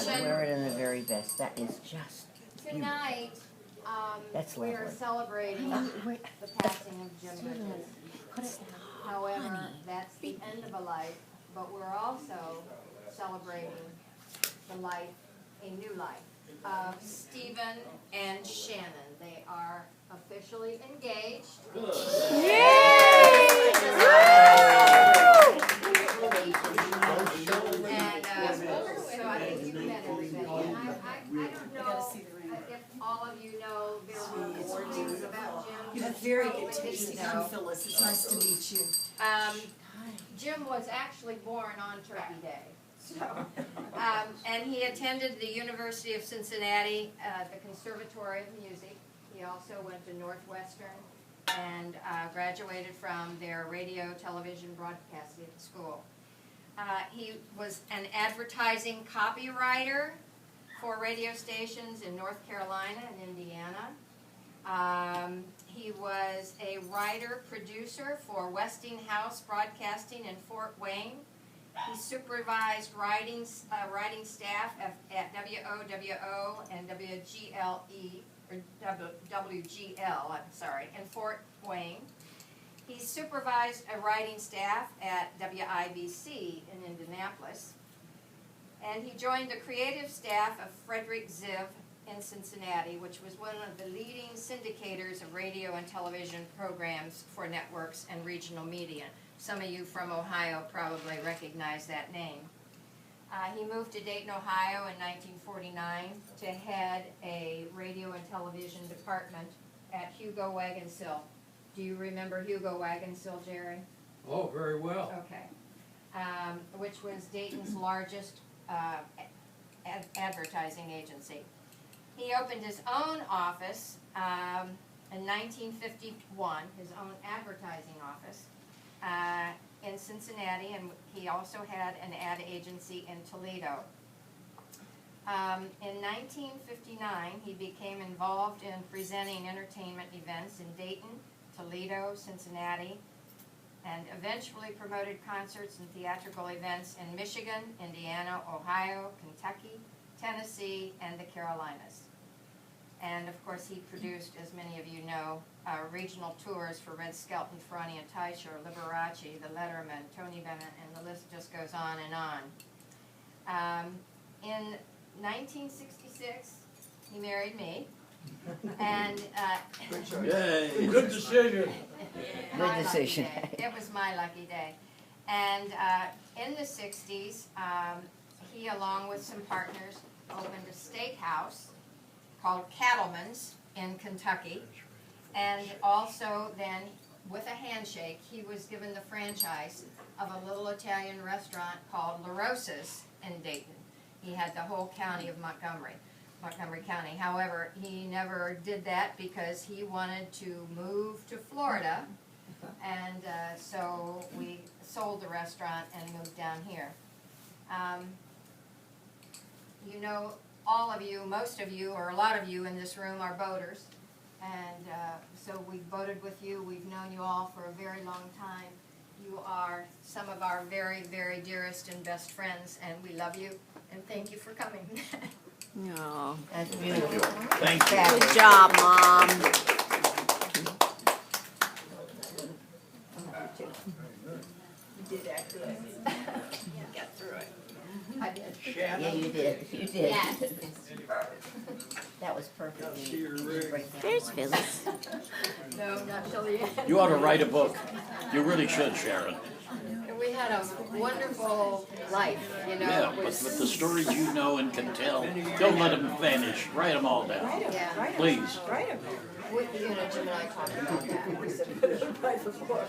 attention. Wear it in the very best. That is just beautiful. Tonight, That's we are lovely. celebrating the passing of Jim Bridges. Put it However, that's the end of a life, but we're also celebrating the life, a new life, of Steven and Shannon. They are officially engaged. And so I think you've met everybody. And I don't know if all of you know, there were more things about Jim. You have very good Probably taste didn't in know. Phyllis. It's nice to meet you. Jim was actually born on Turkey Day. So, and he attended the University of Cincinnati, the Conservatory of Music. He also went to Northwestern and graduated from their radio, television, broadcasting school. He was an advertising copywriter for radio stations in North Carolina and Indiana. He was a writer-producer for Westinghouse Broadcasting in Fort Wayne. He supervised writing staff at WOWO and WGL, in Fort Wayne. He supervised a writing staff at WIBC in Indianapolis. And he joined the creative staff of Frederick Ziv in Cincinnati, which was one of the leading syndicators of radio and television programs for networks and regional media. Some of you from Ohio probably recognize that name. He moved to Dayton, Ohio in 1949 to head a radio and television department at Hugo Wagensill. Do you remember Hugo Wagensill, Jerry? Oh, very well. Okay. Which was Dayton's largest advertising agency. He opened his own office in 1951, his own advertising office in Cincinnati, and he also had an ad agency in Toledo. In 1959, he became involved in presenting entertainment events in Dayton, Toledo, Cincinnati, and eventually promoted concerts and theatrical events in Michigan, Indiana, Ohio, Kentucky, Tennessee, and the Carolinas. And of course, he produced, as many of you know, regional tours for Red Skelton, Ferrani and Teicher, Liberace, The Letterman, Tony Bennett, and the list just goes on and on. In 1966, he married me. And Yay. Good decision. Good decision. It was my lucky day. And in the 60s, he, along with some partners, opened a steakhouse called Cattleman's in Kentucky. And also then, with a handshake, he was given the franchise of a little Italian restaurant called La Rosa's in Dayton. He had the whole county of Montgomery County. However, he never did that because he wanted to move to Florida, and so we sold the restaurant and moved down here. You know, all of you, most of you, or a lot of you in this room are boaters, and so we've boated with you. We've known you all for a very long time. You are some of our very, very dearest and best friends, and we love you, and thank you for coming. No. That's beautiful. Thank you. Good job, Mom. You did actually. Get through it. I did. Yeah, you did. You did. Yes. That was perfect. There's Phyllis. No, not till the end. You ought to write a book. You really should, Sharon. And we had a wonderful life, you know. Yeah, It but was- with the stories you know and can tell, don't let them vanish. Write them all down. Yeah. Please. You know, Jim and I talked about that. We said, put it in the book.